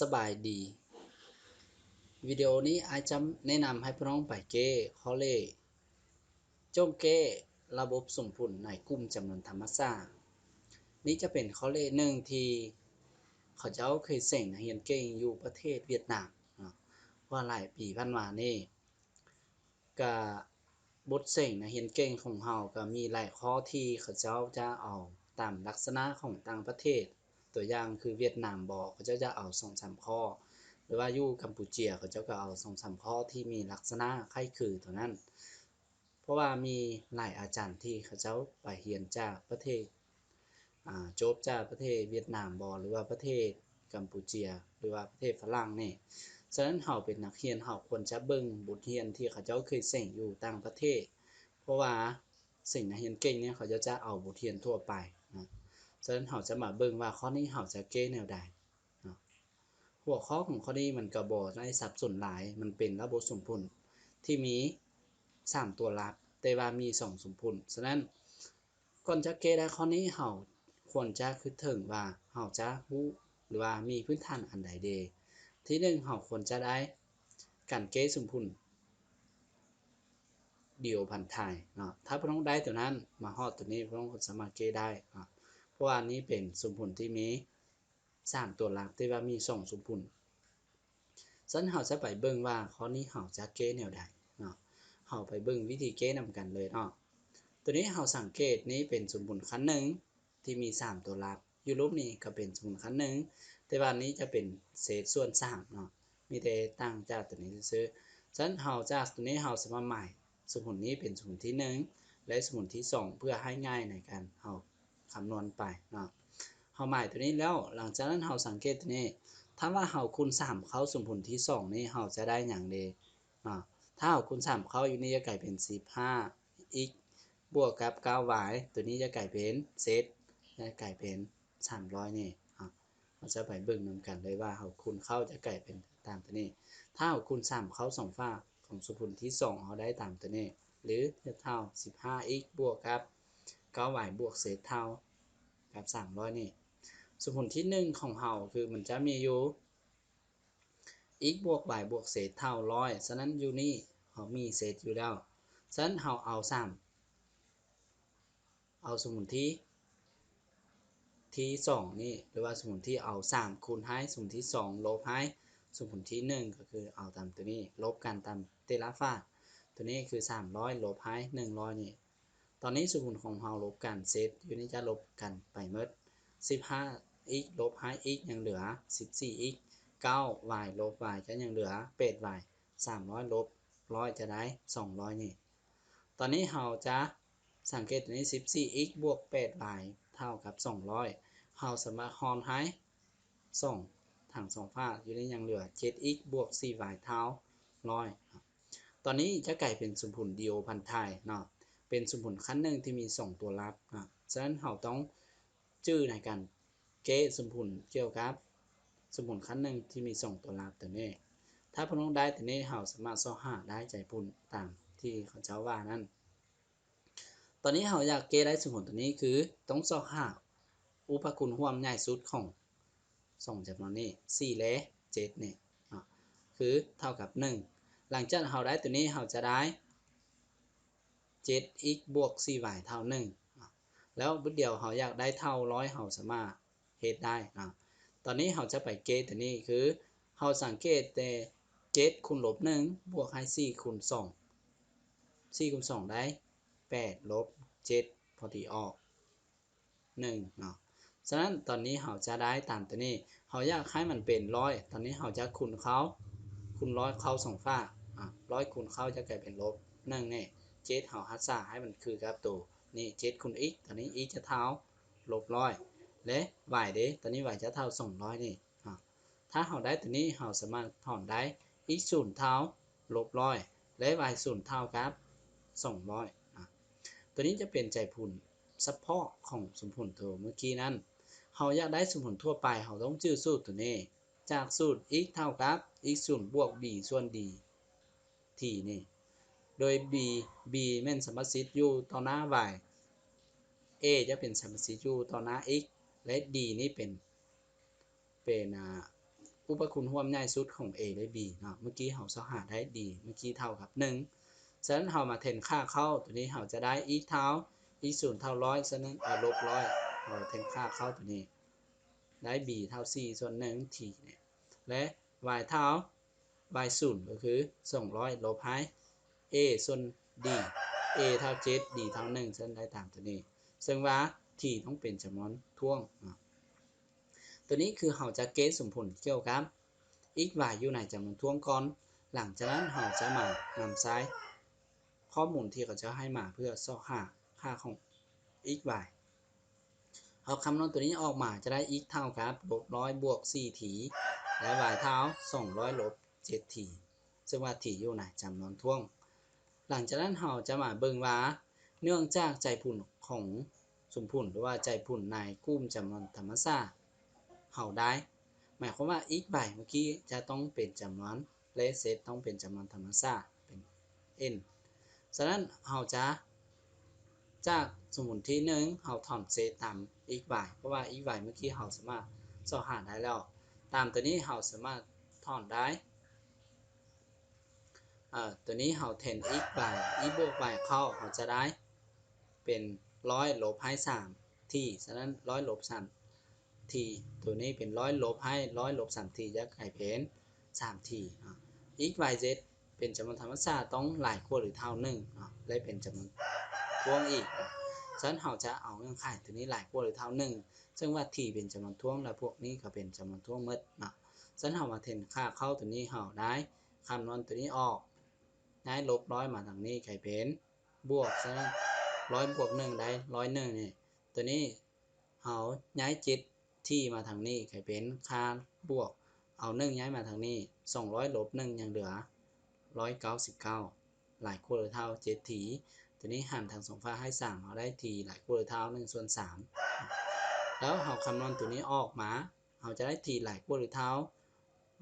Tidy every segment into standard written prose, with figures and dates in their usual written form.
สบายดีวิดีโอนี้อาจจะแนะนำให้พี่น้องไปเก้ข้อเลขจงเก้ระบบส่งผลในกลุ่มจำนวนธรรมศาสตร์นี้จะเป็นข้อเลขหนึ่งที่เขาเจ้าเคยเส่งนักเรียนเก่งอยู่ประเทศเวียดนามว่าหลายปีผ่านมานี่ก็บทเส่งนักเรียนเก่งของเฮาก็มีหลายข้อที่เขาเจ้าจะเอาตามลักษณะของต่างประเทศตัวอย่างคือเวียดนามบอกเขาจะเอา2-3ข้อหรือว่าอยู่กัมพูเชียเขาเจ้าก็เอา2-3ข้อที่มีลักษณะคล้ายคือตัวนั้นเพราะว่ามีหลายอาจารย์ที่เขาเจ้าไปเรียนจากประเทศจบจากประเทศเวียดนามบ่หรือว่าประเทศกัมพูเชียหรือว่าประเทศฝรั่งนี่ฉะนั้นเฮาเป็นนักเรียนเฮาควรจะเบิ่งบทเรียนที่เขาเจ้าเคยเส่งอยู่ต่างประเทศเพราะว่าสิ่งนักเรียนเก่งเนี่ยเขาจะเอาบทเรียนทั่วไปนะฉะนั้นเฮาจะมาเบิ่งว่าข้อนี้เฮาจะแก้แนวใดเนาะหัวข้อของข้อนี้มันก็บ่ได้สับสนหลายมันเป็นระบบสมผลที่มี3ตัวหลักแต่ว่ามี2สมผลฉะนั้นก่อนจะแก้ได้ข้อนี้เฮาควรจะคิดถึงว่าเฮาจะรู้หรือว่ามีพื้นฐานอันใดเดที่1เฮาควรจะได้การแก้สมผลเดียวพันท้ายเนาะถ้าพี่น้องได้ตัวนั้นมาฮอดตัวนี้พี่น้องก็สามารถแก้ได้เพราะว่านี้เป็นสมผลที่มี3ตัวหลักแต่ว่ามี2สมผลฉะนั้นเฮาจะไปเบิ่งว่าข้อนี้เฮาจะแก้แนวใดเนาะเฮาไปเบิ่งวิธีแก้นำกันเลยเนาะตัวนี้เฮาสังเกตนี้เป็นสมผลขั้น1ที่มี3ตัวหลักอยู่รูปนี้ก็เป็นสมผลขั้น1แต่ว่านี้จะเป็นเศษส่วน3เนาะมีแต่ตั้งจากตัวนี้ซื่อๆฉะนั้นเฮาจากตัวนี้เฮาสามารถหมายสมผลนี้เป็นสมผลที่1และสมผลที่2เพื่อให้ง่ายในการเฮาคำนวณไปเนาะเฮาหมายตัวนี้แล้วหลังจากนั้นเฮาสังเกตตัวนี้ถ้าว่าเฮาคูณ3เข้าสมผลที่2นี่เฮาจะได้หยังเดถ้าเฮาคูณ3เข้าอยู่นี่จะกลายเป็น15 x บวกกับ 9y ตัวนี้จะกลายเป็นเซตจะกลายเป็น300นี่เราจะไปเบิ่งนำกันเลยว่าเฮาคูณเข้าจะกลายเป็นตามตัวนี้ถ้าเฮาคูณ3เข้า2ฝั่งของสมผลที่2เฮาได้ตามตัวนี้หรือเทียบเท่า 15x บวกกับ 9y บวกเศษเท่ากับ300นี่สมผลที่1ของเฮาคือมันจะมีอยู่ x บวก y บวกเศษเท่า100ฉะนั้นอยู่นี่เฮามีเศษอยู่แล้วฉะนั้นเฮาเอาสมมุติที่2นี่หรือว่าสมมุติที่เอา3คูณให้สมมุติที่2ลบให้สมมุติที่1ก็คือเอาตามตัวนี้ลบกันตามเตระฟาตัวนี้คือ300ลบให้100นี่ตอนนี้สมมุติของเราลบกันเซตอยู่นี่จะลบกันไปหมด 15x ลบให้ x ยังเหลือ 14x 9y ลบ y จะยังเหลือ 8y 300ลบ100จะได้200นี่ตอนนี้เราจะสังเกตตัวนี้ 14x บวก 8y เท่ากับ200เราสามารถหารให้2ทาง2ฝั่งอยู่นี่ยังเหลือ 7x บวก 4y เท่า100ตอนนี้จะกลายเป็นสมผลเดียวพันท้ายเนาะเป็นสมผลขั้นหนึ่งที่มี2ตัวรับนะฉะนั้นเราต้องจื้อในการแก้สมผลเกี่ยวกับสมผลขั้นหนึ่งที่มี2ตัวรับตัวนี้ถ้าพี่น้องได้ตัวนี้เราสามารถสอหาได้ใจผลตามที่เขาเจ้าว่านั้นตอนนี้เราอยากแก้ได้สมผลตัวนี้คือต้องสอหาอุปคุณร่วมใหญ่สุดของ2จำนวนนี้4และ7นี่คือเท่ากับ1หลังจากเราได้ตัวนี้เราจะได้ 7x บวก 4y เท่า1แล้วเดี๋ยวเราอยากได้เท่า100เราสามารถเฮ็ดได้ตอนนี้เราจะไปเกตตัวนี้คือเราสังเกตแต่7คูณลบ1บวกให้4คูณ2 4คูณ2ได้8ลบ7พอดีออก1ฉะนั้นตอนนี้เราจะได้ตามตัวนี้เราอยากให้มันเป็น100ตอนนี้เราจะคูณเขาคูณ100เข้า2ฝั่ง100คูณเข้าจะกลายเป็นลบ1นี่7เราหักษาให้มันคือกับตัวนี่7คูณ x ตอนนี้ x จะเท่าลบ100และ y เด้ตอนนี้ y จะเท่า200นี่ถ้าเราได้ตัวนี้เราสามารถถอนได้ x 0เท่าลบ100และ y 0เท่ากับ200ตัวนี้จะเป็นใจผลเฉพาะของสมผลตัวเมื่อกี้นั้นเราอยากได้สมผลทั่วไปเราต้องจื้อสูตรตัวนี้จากสูตร x เท่ากับ x 0บวก b ส่วน d t นี่โดย b แม่นสมสิทธิ์อยู่ต่อหน้า y a จะเป็นสมสิทธิ์อยู่ต่อหน้า x และ d นี่เป็น อุปคุณร่วมใหญ่สุดของ a และ b เนาะเมื่อกี้เราหาได้ d เมื่อกี้เท่ากับ1ฉะนั้นเรามาเทนค่าเข้าตัวนี้เราจะได้ x เท่า x 0เท่า100ฉะนั้นลบ100เราเทนค่าเข้าตัวนี้ได้ b เท่า4ส่วน1 t เนี่ยและ y เท่า y 0ก็คือ200ลบให้ a ส่วน d a เท่า7 d เท่า1ฉะนั้นได้ตามตัวนี้ซึ่งว่า t ต้องเป็นจำนวนท่วงตัวนี้คือเราจะเกณฑ์สมผลเกี่ยวกับ x y อยู่ในจำนวนท่วงก่อนหลังจากนั้นเราจะมานำใช้ข้อมูลที่เขาจะให้มาเพื่อสอบหาค่าของ x y เอาคำนวณตัวนี้ออกมาจะได้ x เท่ากับลบ100บวก4 t และ y เท่า200ลบ7 t ซึ่งว่า t อยู่ในจำนวนท่วงหลังจากนั้นเราจะมาเบิ่งว่าเนื่องจากใจผลของสมผลหรือว่าใจผลในกลุ่มจำนวนธรรมชาติเราได้หมายความว่า x y เมื่อกี้จะต้องเป็นจำนวนและเซตต้องเป็นจำนวนธรรมชาติเป็น n ฉะนั้นเราจะจากสมมุติที่1เราถอนเซตตาม x y เพราะว่า x y เมื่อกี้เราสามารถสอบหาได้แล้วตามตัวนี้เราสามารถถอนได้ตัวนี้เราแทน x y x บวก y เข้าเราจะได้เป็น100ลบให้3 t ฉะนั้น100ลบ3 t ตัวนี้เป็น100ลบให้100ลบ3 t จะกลายเป็น3 t x y z เป็นจำนวนธรรมชาติต้องหลายกว่าหรือเท่า1และเป็นจำนวนท่วงอีกฉะนั้นเราจะเอาเงื่อนไขตัวนี้หลายกว่าหรือเท่า1ซึ่งว่า t เป็นจำนวนท่วงและพวกนี้ก็เป็นจำนวนท่วงหมดฉะนั้นเรามาเทนค่าเข้าตัวนี้เราได้คำนวณตัวนี้ออกได้ลบ100มาทางนี้กลายเป็นบวกฉะนั้น100บวก1ได้101นี่ตัวนี้เราย้าย7ที่มาทางนี้กลายเป็นค่าบวกเอา1ย้ายมาทางนี้200ลบ1ยังเหลือ199หลายกว่าหรือเท่า7ทีตัวนี้หันทางสองฝั่งให้3เราได้ทีหลายกว่าหรือเท่า1ส่วน3แล้วเราคำนวณตัวนี้ออกมาเราจะได้ทีหลายกว่าหรือเท่า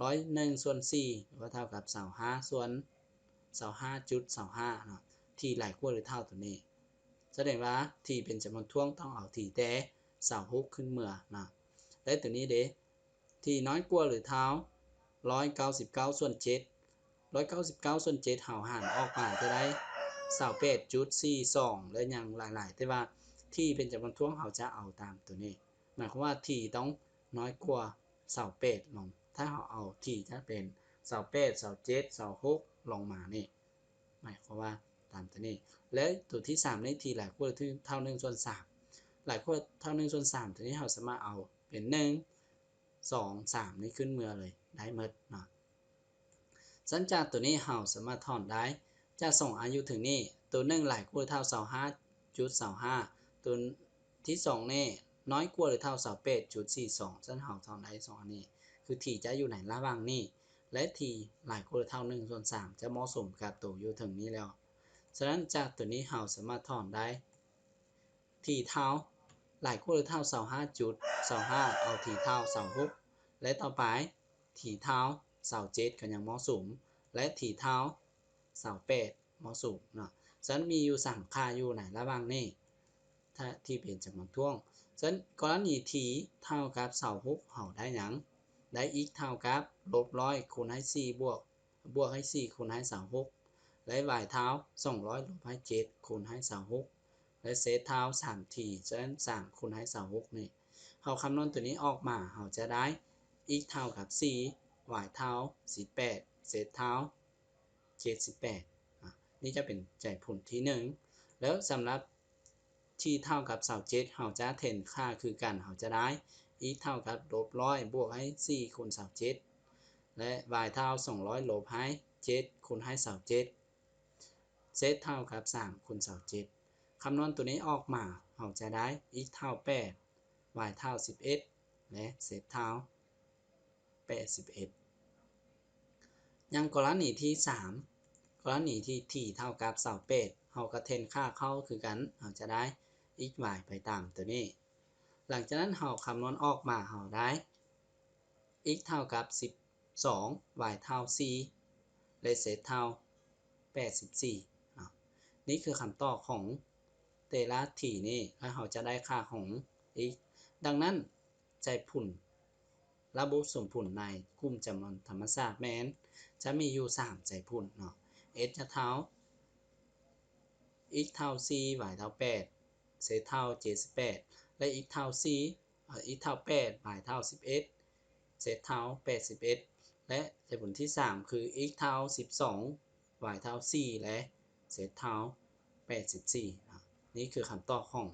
101ส่วน4หรือว่าเท่ากับ25ส่วน25.25เนาะทีหลายกว่าหรือเท่าตัวนี้แสดงว่าทีเป็นจำนวนท่วงต้องเอาทีแต่26ขึ้นเมื่อนะและตัวนี้เด้ทีน้อยกว่าหรือเท่า199ส่วน7 199ส่วน7หารออกมาจะได้28.42และอย่างหลายๆแต่ว่าที่เป็นจำนวนท่วงเขาจะเอาตามตัวนี้หมายความว่าที่ต้องน้อยกว่า28ลงถ้าเขาเอาที่จะเป็น28 27 26ลงมานี่หมายความว่าตามตัวนี้และตัวที่3นี่ทีหลายกว่าเท่า1ส่วน3หลายกว่าเท่า1ส่วน3ตัวนี้เราสามารถเอาเป็น1 2 3นี่ขึ้นเมื่อเลยได้หมดเนาะสัญจากตัวนี้เราสามารถถอนได้จะส่งอายุถึงนี่ตัว1หลายกว่าเท่า25.25ตัวที่2นี่น้อยกว่าหรือเท่า28.42ซึ่งเราถอนได้2อันนี้คือที่จะอยู่ในระหว่างนี้และที่หลายกว่าหรือเท่า1ส่วน3จะเหมาะสมกับตัวอยู่ถึงนี้แล้วฉะนั้นจากตัวนี้เราสามารถถอนได้ที่เท่าหลายกว่าหรือเท่า25.25เอาที่เท่า26และต่อไปที่เท่า27ก็ยังเหมาะสมและที่เท่า28เหมาะสมเนาะฉะนั้นมีอยู่3ค่าอยู่ในระหว่างนี้ถ้าที่เป็นจำนวนท่วงฉะนั้นกรณีที่เท่ากับ26เราได้หยังได้ x เท่ากับลบ100คูณให้4บวกให้4คูณให้26และ y เท่า200ลบให้7คูณให้26และเศษเท่า3ทีฉะนั้น3คูณให้26นี่เราคำนวณตัวนี้ออกมาเราจะได้ x เท่ากับ4 y เท่า18เศษเท่า78นี่จะเป็นใจผลที่1แล้วสำหรับที่เท่ากับ27เราจะเทนค่าคือกันเราจะได้ x เท่ากับลบ100บวกให้4คูณ27และ y เท่า200ลบให้7คูณให้27เซตเท่ากับ3คูณ27คำนวณตัวนี้ออกมาเราจะได้ x เท่า8 y เท่า11และเศษเท่า81ยังกรณีที่3กรณีที่ t เท่ากับ28เราก็เทนค่าเข้าคือกันเราจะได้ x y ไปตามตัวนี้หลังจากนั้นเราคำนวณออกมาเราได้ x เท่ากับ12 y เท่า4และเศษเท่า84นี่คือคำตอบของแต่ละที่นี่แล้วเราจะได้ค่าของ x ดังนั้นใจผล ระบบสมผลในกลุ่มจำนวนธรรมศาสตร์แม้นจะมีอยู่3ใจพุ่นเนาะ x จะเท่า x เท่า4 y เท่า8 z เท่า78และ x เท่า4 x เท่า8 y เท่า11 z เท่า81และเหตุผลที่3คือ x เท่า12 y เท่า4และ z เท่า84นะนี่คือคำตอบของ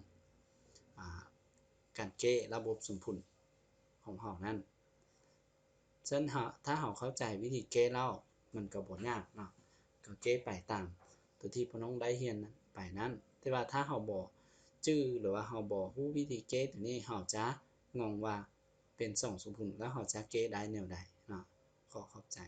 การแก้ระบบสมผลของเรานั่นซึ่งถ้าเราเข้าใจวิธีแก้แล้วมันก็บ่ยากเนาะก็แก้ไปตามตัวที่พี่น้องได้เรียนไปนั้นแต่ว่าถ้าเราบ่จื้อหรือว่าเราบ่รู้วิธีแก้ตัวนี้เราจะงงว่าเป็น2สมผลแล้วเราจะแก้ได้แนวใดเนาะขอเข้าใจ